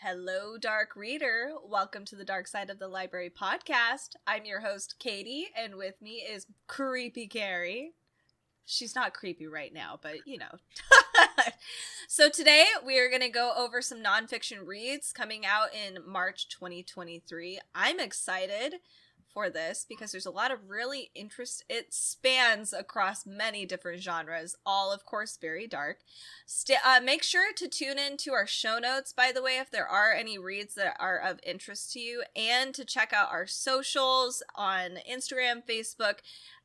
Hello, Dark Reader. Welcome to the Dark Side of the Library podcast. I'm your host, Katie, and with me is Creepy Carrie. She's not creepy right now, but you know. So today we are going to go over some nonfiction reads coming out in March 2023. I'm excited for this because there's a lot of really it spans across many different genres, all of course very dark. Make sure to tune in to our show notes, by the way, if there are any reads that are of interest to you, and to check out our socials on Instagram, Facebook,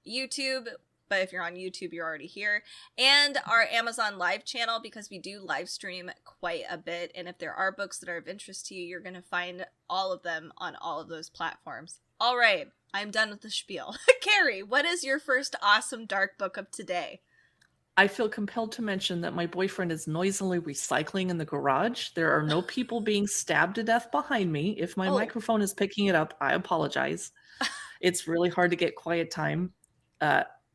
YouTube. But if you're on YouTube, you're already here. And our Amazon Live channel, because we do live stream quite a bit. And if there are books that are of interest to you, you're going to find all of them on all of those platforms. All right, I'm done with the spiel. Carrie, what is your first awesome dark book of today? I feel compelled to mention that my boyfriend is noisily recycling in the garage. There are no people being stabbed to death behind me. If my microphone is picking it up, I apologize. It's really hard to get quiet time.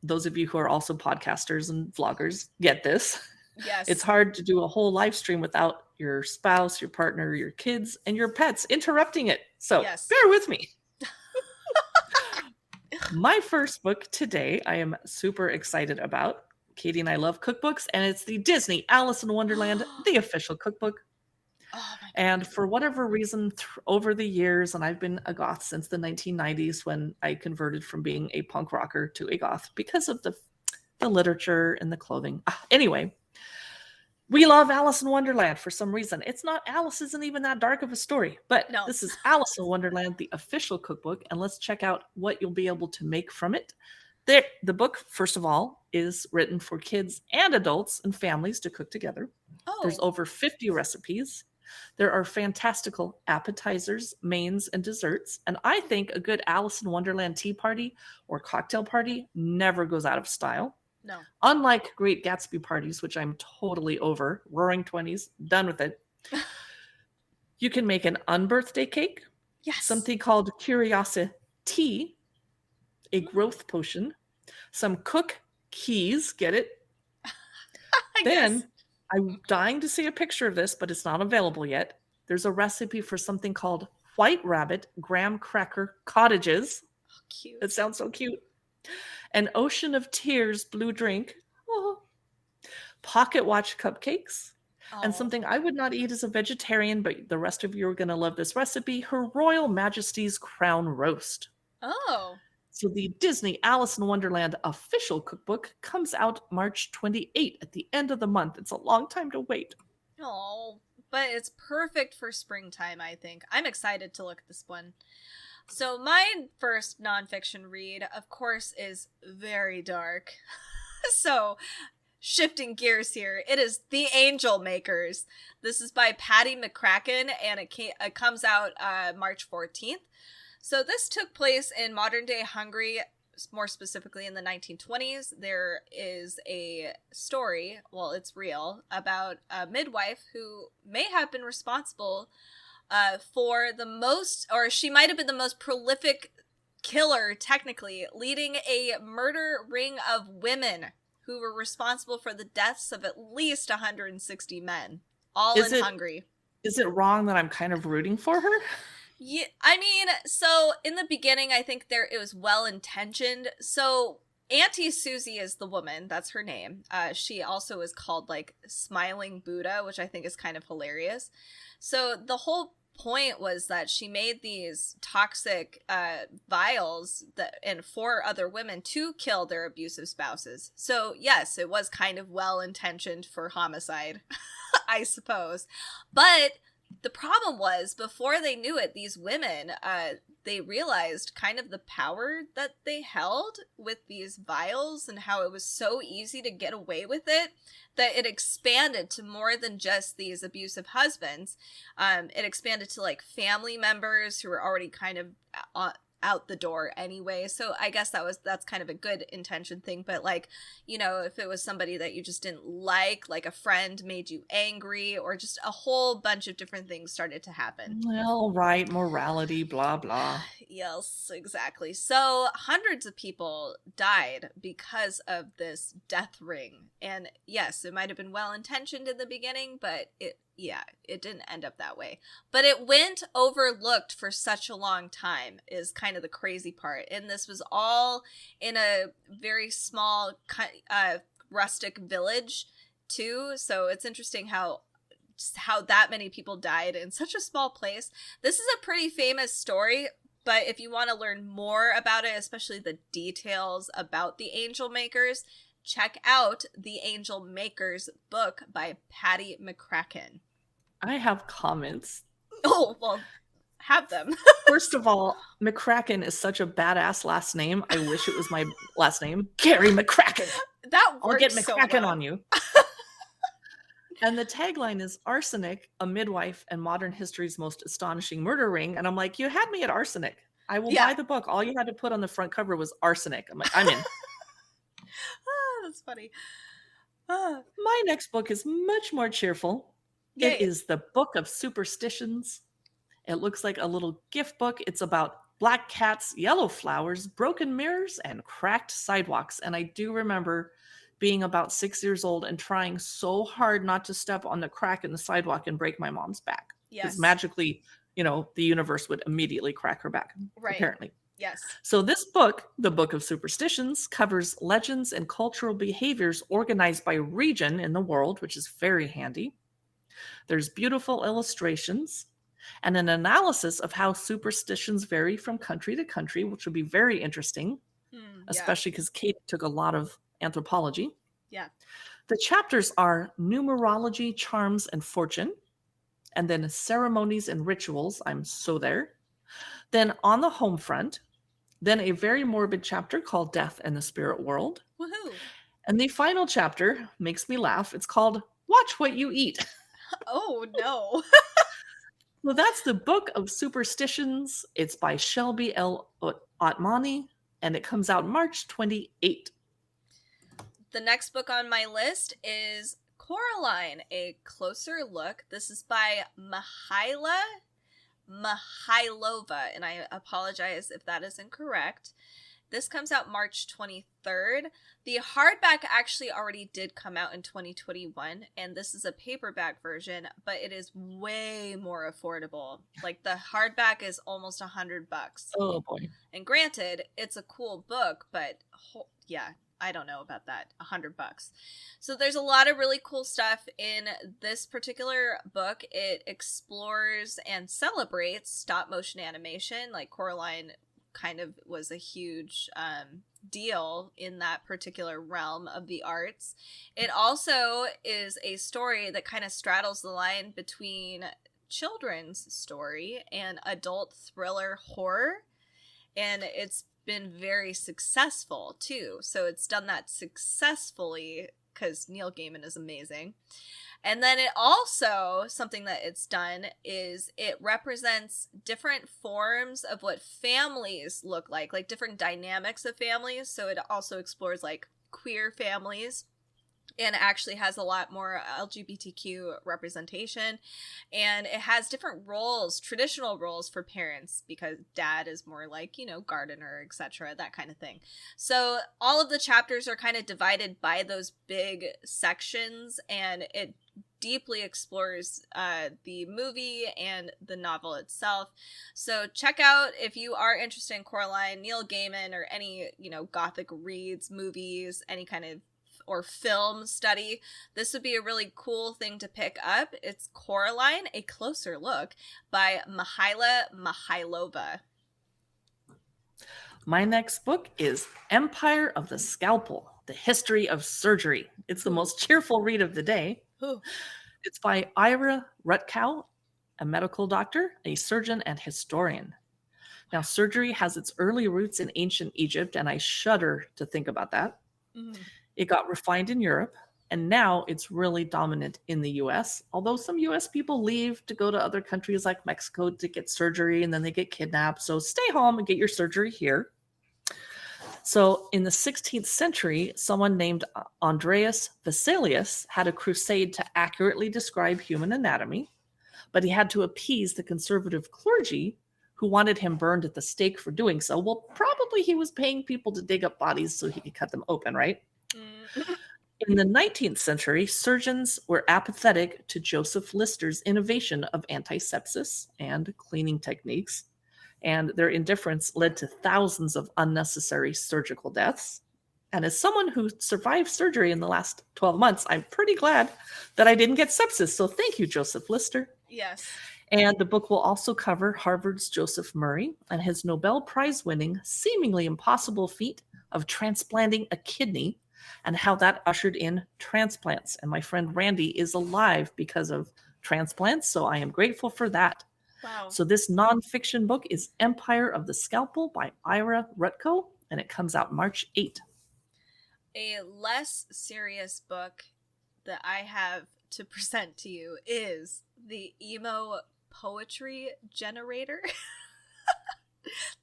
Those of you who are also podcasters and vloggers get this. Yes. It's hard to do a whole live stream without your spouse, your partner, your kids, and your pets interrupting it. So Bear with me. My first book today, I am super excited about. Katie and I love cookbooks, and it's the Disney Alice in Wonderland, the official cookbook. And for whatever reason, over the years, and I've been a goth since the 1990s when I converted from being a punk rocker to a goth because of the literature and the clothing. Anyway, we love Alice in Wonderland for some reason. Alice isn't even that dark of a story, but This is Alice in Wonderland, the official cookbook, and let's check out what you'll be able to make from it. The book, first of all, is written for kids and adults and families to cook together. There's over 50 recipes. There are fantastical appetizers, mains, and desserts, and I think a good Alice in Wonderland tea party or cocktail party never goes out of style. No. Unlike Great Gatsby parties, which I'm totally over, roaring 20s, done with it. You can make an unbirthday cake. Yes. Something called curiosity, a growth potion, some cook keys, get it? Then, I'm dying to see a picture of this, but it's not available yet. There's a recipe for something called White Rabbit Graham Cracker Cottages. Oh, cute. It sounds so cute. An Ocean of Tears blue drink, pocket watch cupcakes, and something I would not eat as a vegetarian, but the rest of you are going to love this recipe, Her Royal Majesty's Crown Roast. Oh. So the Disney Alice in Wonderland official cookbook comes out March 28th at the end of the month. It's a long time to wait. Oh, but it's perfect for springtime, I think. I'm excited to look at this one. So my first nonfiction read, of course, is very dark. So shifting gears here, it is The Angel Makers. This is by Patti McCracken, and it comes out March 14th. So this took place in modern-day Hungary, more specifically in the 1920s. There is a story, well, it's real, about a midwife who may have been responsible for she might have been the most prolific killer, technically, leading a murder ring of women who were responsible for the deaths of at least 160 men, all in Hungary. Is it wrong that I'm kind of rooting for her? Yeah, I mean, so in the beginning, I think it was well-intentioned. So Auntie Susie is the woman. That's her name. She also is called, like, Smiling Buddha, which I think is kind of hilarious. So the whole point was that she made these toxic vials and 4 other women to kill their abusive spouses. So yes, it was kind of well-intentioned for homicide, I suppose. But the problem was, before they knew it, these women, they realized kind of the power that they held with these vials and how it was so easy to get away with it, that it expanded to more than just these abusive husbands. It expanded to, like, family members who were already kind of out the door anyway. So I guess that's kind of a good intention thing. But, like, you know, if it was somebody that you just didn't like a friend made you angry, or just a whole bunch of different things started to happen. Well, right, morality, blah, blah. Yes, exactly. So hundreds of people died because of this death ring. And yes, it might have been well intentioned in the beginning, but it didn't end up that way. But it went overlooked for such a long time is kind of the crazy part. And this was all in a very small, rustic village too. So it's interesting how that many people died in such a small place. This is a pretty famous story, but if you want to learn more about it, especially the details about the Angel Makers, check out the Angel Makers book by Patti McCracken. I have comments. Oh, well, have them. First of all, McCracken is such a badass last name. I wish it was my last name. Gary McCracken. That works. I'll get McCracken so well. on you. And the tagline is Arsenic, a midwife and modern history's most astonishing murder ring. And I'm like, you had me at arsenic. I will buy the book. All you had to put on the front cover was arsenic. I'm like, I'm in. That's funny. My next book is much more cheerful. Yay. It is the Book of Superstitions. It looks like a little gift book. It's about black cats, yellow flowers, broken mirrors, and cracked sidewalks. And I do remember being about 6 years old and trying so hard not to step on the crack in the sidewalk and break my mom's back. Yes. Because magically, the universe would immediately crack her back, apparently. Yes. So this book, the Book of Superstitions, covers legends and cultural behaviors organized by region in the world, which is very handy. There's beautiful illustrations and an analysis of how superstitions vary from country to country, which would be very interesting, especially because Kate took a lot of anthropology. Yeah. The chapters are numerology, charms, and fortune, and then ceremonies and rituals. I'm so there. Then on the home front, then a very morbid chapter called Death and the Spirit World. Woohoo. And the final chapter makes me laugh. It's called Watch What You Eat. Oh, no. Well, that's the Book of Superstitions. It's by Shelby L. Otmani, and it comes out March 28th. The next book on my list is Coraline, A Closer Look. This is by Mihailova, and I apologize if that is incorrect. This comes out March 23rd. The hardback actually already did come out in 2021, and this is a paperback version, but it is way more affordable. Like, the hardback is almost $100. Oh boy. And granted, it's a cool book, but I don't know about that. $100. So there's a lot of really cool stuff in this particular book. It explores and celebrates stop motion animation. Like, Coraline kind of was a huge deal in that particular realm of the arts. It also is a story that kind of straddles the line between children's story and adult thriller horror. And it's been very successful too. So it's done that successfully because Neil Gaiman is amazing. And then it also, something that it's done is it represents different forms of what families look like different dynamics of families. So it also explores like queer families, and actually has a lot more LGBTQ representation. And it has different roles, traditional roles for parents, because dad is more like, gardener, etc., that kind of thing. So all of the chapters are kind of divided by those big sections, and it deeply explores the movie and the novel itself. So check out, if you are interested in Coraline, Neil Gaiman, or any, Gothic reads, movies, any kind of or film study, this would be a really cool thing to pick up. It's Coraline, A Closer Look by Mihailova. My next book is Empire of the Scalpel, The History of Surgery. It's the most cheerful read of the day. Ooh. It's by Ira Rutkow, a medical doctor, a surgeon, and historian. Now, surgery has its early roots in ancient Egypt, and I shudder to think about that. Mm. It got refined in Europe, and now it's really dominant in the US, although some US people leave to go to other countries like Mexico to get surgery, and then they get kidnapped. So stay home and get your surgery here. So in the 16th century, someone named Andreas Vesalius had a crusade to accurately describe human anatomy, but he had to appease the conservative clergy who wanted him burned at the stake for doing so. Well, probably he was paying people to dig up bodies so he could cut them open, right? In the 19th century, surgeons were apathetic to Joseph Lister's innovation of antisepsis and cleaning techniques, and their indifference led to thousands of unnecessary surgical deaths. And as someone who survived surgery in the last 12 months, I'm pretty glad that I didn't get sepsis. So thank you, Joseph Lister. Yes. And the book will also cover Harvard's Joseph Murray and his Nobel Prize winning, seemingly impossible feat of transplanting a kidney and how that ushered in transplants. And my friend Randy is alive because of transplants, so I am grateful for that. Wow. So this nonfiction book is Empire of the Scalpel by Ira Rutkow, and it comes out March 8th. A less serious book that I have to present to you is the Emo Poetry Generator.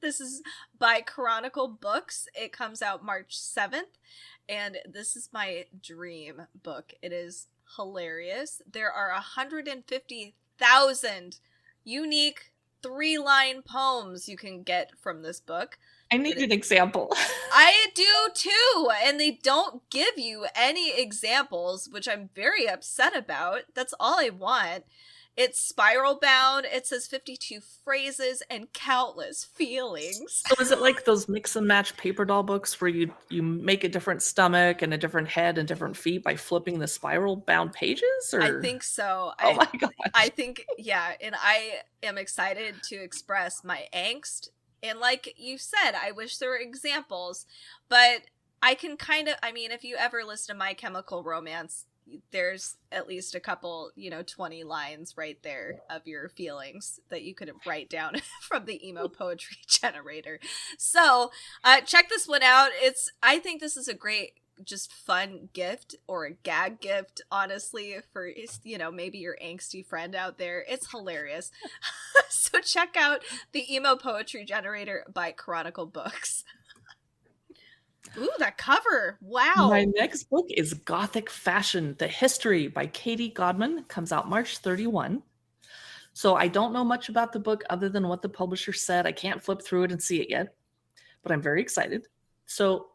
This is by Chronicle Books. It comes out March 7th, and this is my dream book. It is hilarious. There are 150,000 unique 3-line poems you can get from this book. I need an example. I do too, and they don't give you any examples, which I'm very upset about. That's all I want. It's spiral bound. It says 52 phrases and countless feelings. So is it like those mix and match paper doll books where you make a different stomach and a different head and different feet by flipping the spiral bound pages? Or? I think so. Oh my gosh. I think, yeah, and I am excited to express my angst. And like you said, I wish there were examples, but I can kind of, I mean, if you ever listen to My Chemical Romance, there's at least a couple, 20 lines right there of your feelings that you could write down from the Emo Poetry Generator. So check this one out. I think this is a great, just fun gift or a gag gift, honestly, for, maybe your angsty friend out there. It's hilarious. So check out the Emo Poetry Generator by Chronicle Books. Ooh, that cover. Wow. My next book is Gothic Fashion, The History by Katie Godman. Comes out March 31. So I don't know much about the book other than what the publisher said. I can't flip through it and see it yet, but I'm very excited. So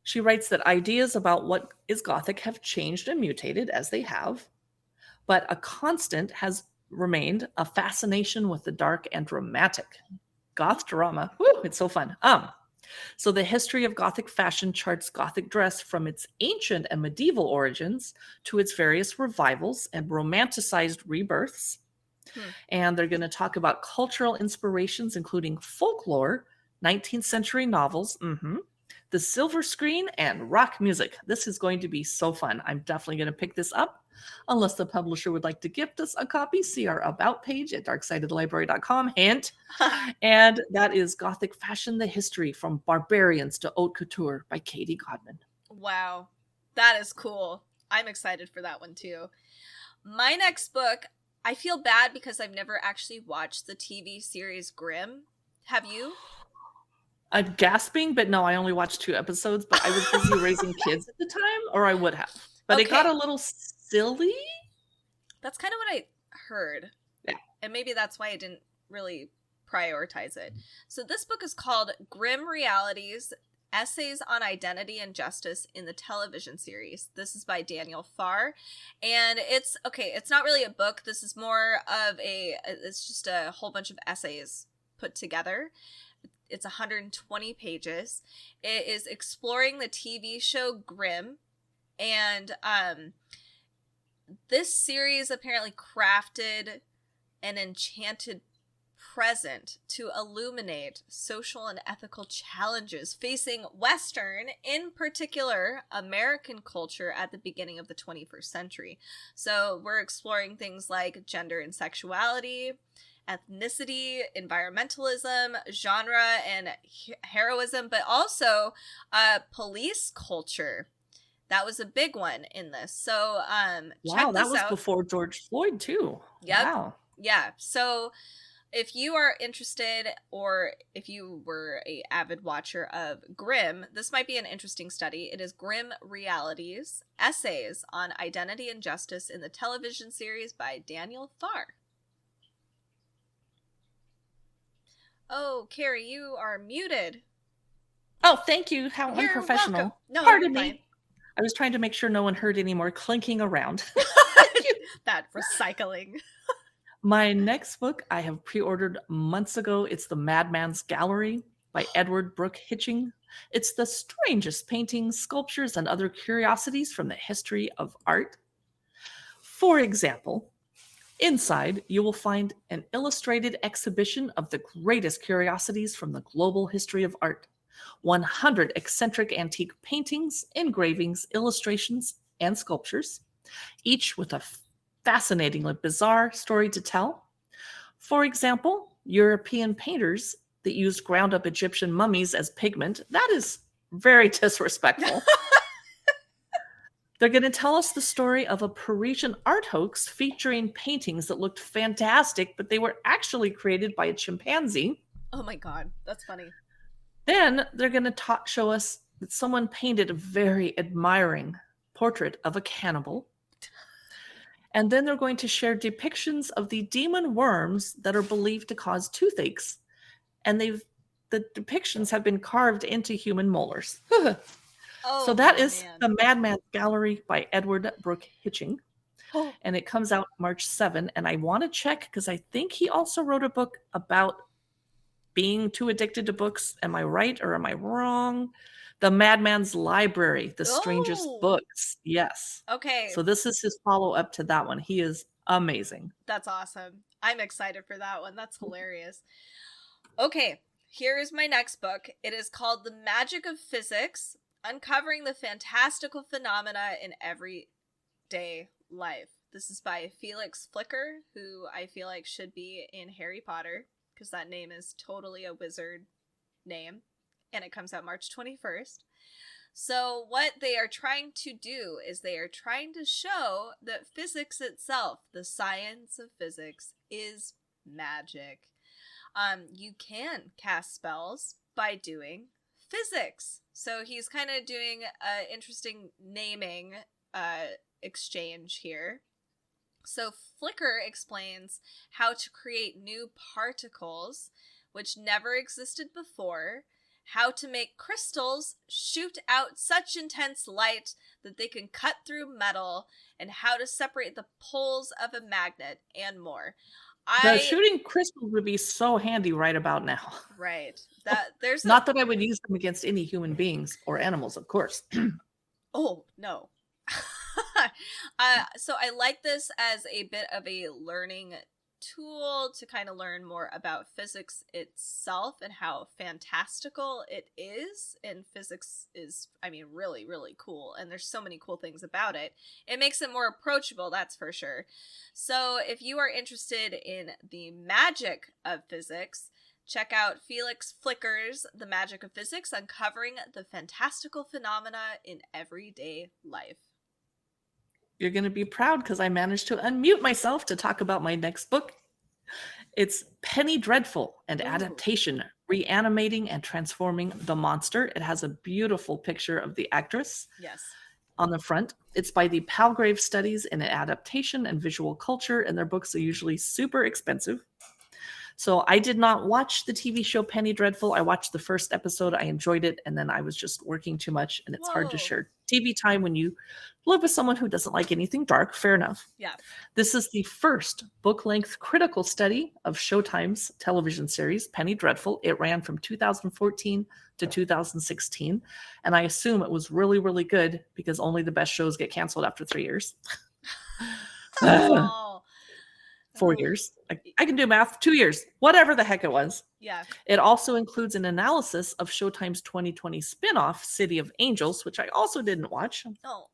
she writes that ideas about what is Gothic have changed and mutated as they have, but a constant has remained a fascination with the dark and dramatic. Goth drama. Woo, it's so fun. So the history of Gothic fashion charts Gothic dress from its ancient and medieval origins to its various revivals and romanticized rebirths. And they're going to talk about cultural inspirations, including folklore, 19th century novels, the silver screen, and rock music. This is going to be so fun. I'm definitely going to pick this up. Unless the publisher would like to gift us a copy, see our About page at darksidedlibrary.com. Hint. And that is Gothic Fashion, The History from Barbarians to Haute Couture by Katie Godman. Wow. That is cool. I'm excited for that one too. My next book, I feel bad because I've never actually watched the TV series Grimm. Have you? I'm gasping, but no, I only watched 2 episodes, but I was busy raising kids at the time, or I would have. But It got a little silly. That's kind of what I heard. Yeah. And maybe that's why I didn't really prioritize it. So this book is called Grimm Realities, Essays on Identity and Justice in the Television Series. This is by Daniel Farr. And it's not really a book. This is more of it's just a whole bunch of essays put together. It's 120 pages. It is exploring the TV show Grimm. And this series apparently crafted an enchanted present to illuminate social and ethical challenges facing Western, in particular, American culture at the beginning of the 21st century. So we're exploring things like gender and sexuality, ethnicity, environmentalism, genre, and heroism, but also police culture. That was a big one in this. So check this out. Before George Floyd too. Yep. Wow. Yeah. So if you are interested, or if you were an avid watcher of Grimm, this might be an interesting study. It is Grimm Realities, Essays on Identity and Justice in the Television Series by Daniel Farr. Oh, Carrie, you are muted. Oh, thank you. How unprofessional. No, Pardon me. I was trying to make sure no one heard any more clinking around. That recycling. My next book I have pre-ordered months ago. It's The Madman's Gallery by Edward Brooke-Hitching. It's the strangest paintings, sculptures, and other curiosities from the history of art. For example, inside you will find an illustrated exhibition of the greatest curiosities from the global history of art. 100 eccentric antique paintings, engravings, illustrations, and sculptures, each with a fascinatingly bizarre story to tell. For example, European painters that used ground up Egyptian mummies as pigment. That is very disrespectful. They're going to tell us the story of a Parisian art hoax featuring paintings that looked fantastic, but they were actually created by a chimpanzee. Oh my God, that's funny. Then they're going to show us that someone painted a very admiring portrait of a cannibal. And then they're going to share depictions of the demon worms that are believed to cause toothaches. And the depictions have been carved into human molars. So that is The Madman's Gallery by Edward Brooke-Hitching. And it comes out March 7. And I want to check because I think he also wrote a book about being too addicted to books. Am I right or am I wrong? The Madman's Library, The Strangest Books. Yes. Okay. So this is his follow-up to that one. He is amazing. That's awesome. I'm excited for that one. That's hilarious. Okay, here is my next book. It is called The Magick of Physics, Uncovering the Fantastical Phenomena in Everyday Life. This is by Felix Flicker, who I feel like should be in Harry Potter, because that name is totally a wizard name. And it comes out March 21st. So what they are trying to do is they are trying to show that physics itself, the science of physics, is magic. You can cast spells by doing physics. So he's kind of doing an interesting naming exchange here. So Flicker explains how to create new particles which never existed before, how to make crystals shoot out such intense light that they can cut through metal, and how to separate the poles of a magnet, and more. The shooting crystals would be so handy right about now. Right. There's not that I would use them against any human beings or animals, of course. Oh, no. So I like this as a bit of a learning tool to kind of learn more about physics itself and how fantastical it is. And physics is, I mean, really, really cool. And there's so many cool things about it. It makes it more approachable, that's for sure. So if you are interested in the magic of physics, check out Felix Flicker's The Magick of Physics, Uncovering the Fantastical Phenomena in Everyday Life. You're going to be proud because I managed to unmute myself to talk about my next book. It's Penny Dreadful and Adaptation, Reanimating and Transforming the Monster. It has a beautiful picture of the actress on the front. It's by the Palgrave Studies in Adaptation and Visual Culture, and their books are usually super expensive. So I did not watch the TV show Penny Dreadful. I watched the first episode. I enjoyed it, and then I was just working too much, and it's hard to share TV time when you live with someone who doesn't like anything dark. Fair enough. Yeah. This is the first book-length critical study of Showtime's television series, Penny Dreadful. It ran from 2014 to 2016, and I assume it was really, really good because only the best shows get canceled after 3 years. 4 years. I can do math. 2 years. Whatever the heck it was. Yeah. It also includes an analysis of Showtime's 2020 spin-off, City of Angels, which I also didn't watch. Oh.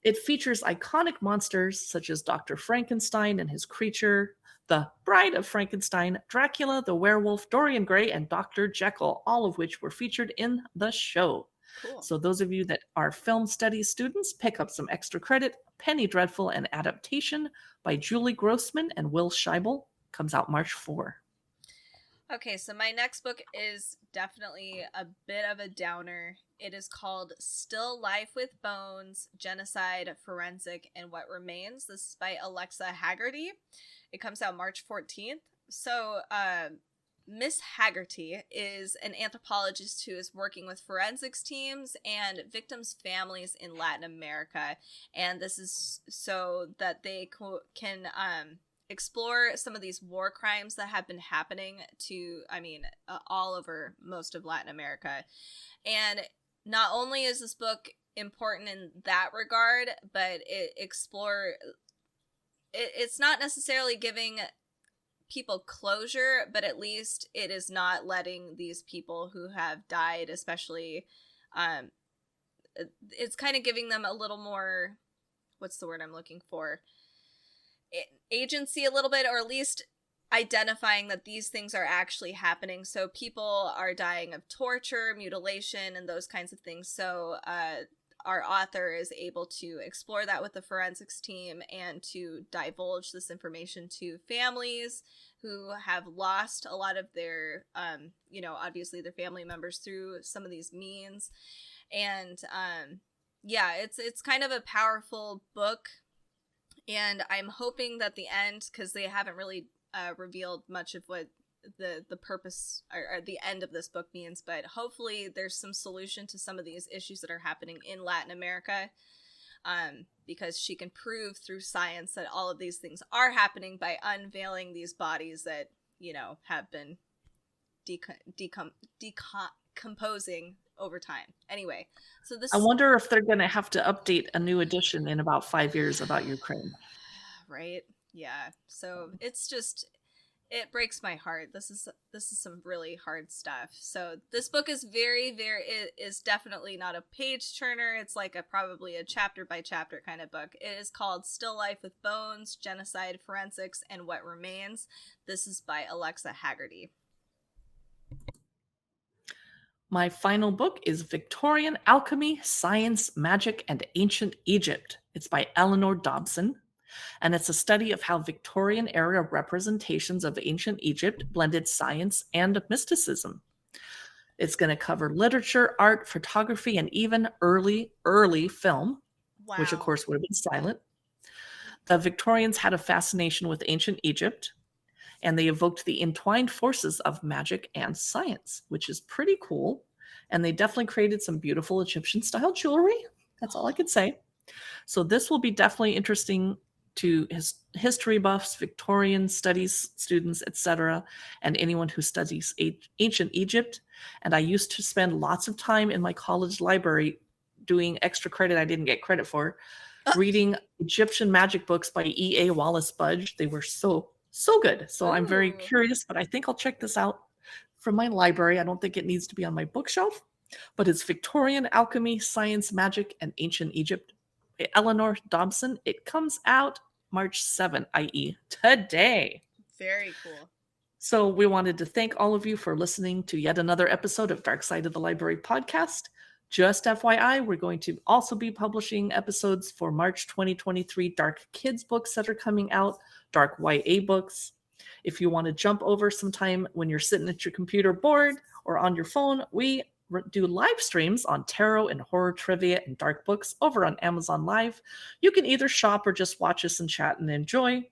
It features iconic monsters such as Dr. Frankenstein and his creature, the Bride of Frankenstein, Dracula, the werewolf, Dorian Gray, and Dr. Jekyll, all of which were featured in the show. Cool. So those of you that are film studies students, pick up some extra credit. Penny Dreadful and Adaptation by Julie Grossman and Will Scheibel comes out March 4. Okay, so my next book is definitely a bit of a downer. It is called Still Life with Bones, Genocide, Forensic, and What Remains. This is by Alexa Haggerty. It comes out March 14th. So Miss Haggerty is an anthropologist who is working with forensics teams and victims' families in Latin America. And this is so that they can explore some of these war crimes that have been happening to, all over most of Latin America. And not only is this book important in that regard, but it's not necessarily giving people closure, but at least it is not letting these people who have died, especially, it's kind of giving them a little more, what's the word I'm looking for? Agency a little bit, or at least identifying that these things are actually happening. So people are dying of torture, mutilation, and those kinds of things. So our author is able to explore that with the forensics team and to divulge this information to families who have lost a lot of their, obviously their family members through some of these means. And it's kind of a powerful book. And I'm hoping that the end, because they haven't really revealed much of what the purpose or the end of this book means, but hopefully there's some solution to some of these issues that are happening in Latin America, because she can prove through science that all of these things are happening by unveiling these bodies that, have been decomposing over time. Anyway, so this. I wonder if they're going to have to update a new edition in about 5 years about Ukraine. Right? Yeah. So it's just, it breaks my heart. This is some really hard stuff. So this book is it is definitely not a page turner. It's like probably a chapter by chapter kind of book. It is called Still Life with Bones, Genocide, Forensics, and What Remains. This is by Alexa Haggerty. My final book is Victorian Alchemy, Science, Magic, and Ancient Egypt. It's by Eleanor Dobson, and it's a study of how Victorian-era representations of ancient Egypt blended science and mysticism. It's going to cover literature, art, photography, and even early film, wow, which of course would have been silent. The Victorians had a fascination with ancient Egypt, and they evoked the entwined forces of magic and science, which is pretty cool. And they definitely created some beautiful Egyptian-style jewelry. That's all I could say. So this will be definitely interesting to history buffs, Victorian studies students, etc., and anyone who studies ancient Egypt. And I used to spend lots of time in my college library doing extra credit I didn't get credit for, reading Egyptian magic books by E.A. Wallace Budge. They were so good. So I'm very curious, but I think I'll check this out from my library. I don't think it needs to be on my bookshelf, but it's Victorian Alchemy, Science, Magic, and Ancient Egypt by Eleanor Dobson. It comes out March 7th, i.e. today. Very cool. So we wanted to thank all of you for listening to yet another episode of Dark Side of the Library podcast. Just FYI, we're going to also be publishing episodes for March 2023 Dark Kids books that are coming out, Dark YA books. If you want to jump over sometime when you're sitting at your computer bored or on your phone, we do live streams on tarot and horror trivia and dark books over on Amazon Live. You can either shop or just watch us and chat and enjoy.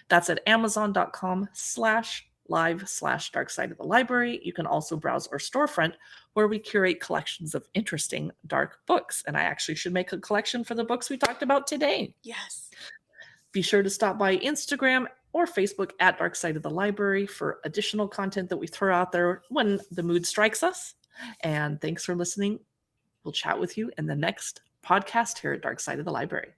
That's at amazon.com/live/Dark Side of the Library. You can also browse our storefront where we curate collections of interesting dark books. And I actually should make a collection for the books we talked about today. Yes. Be sure to stop by Instagram or Facebook at Dark Side of the Library for additional content that we throw out there when the mood strikes us. And thanks for listening. We'll chat with you in the next podcast here at Dark Side of the Library.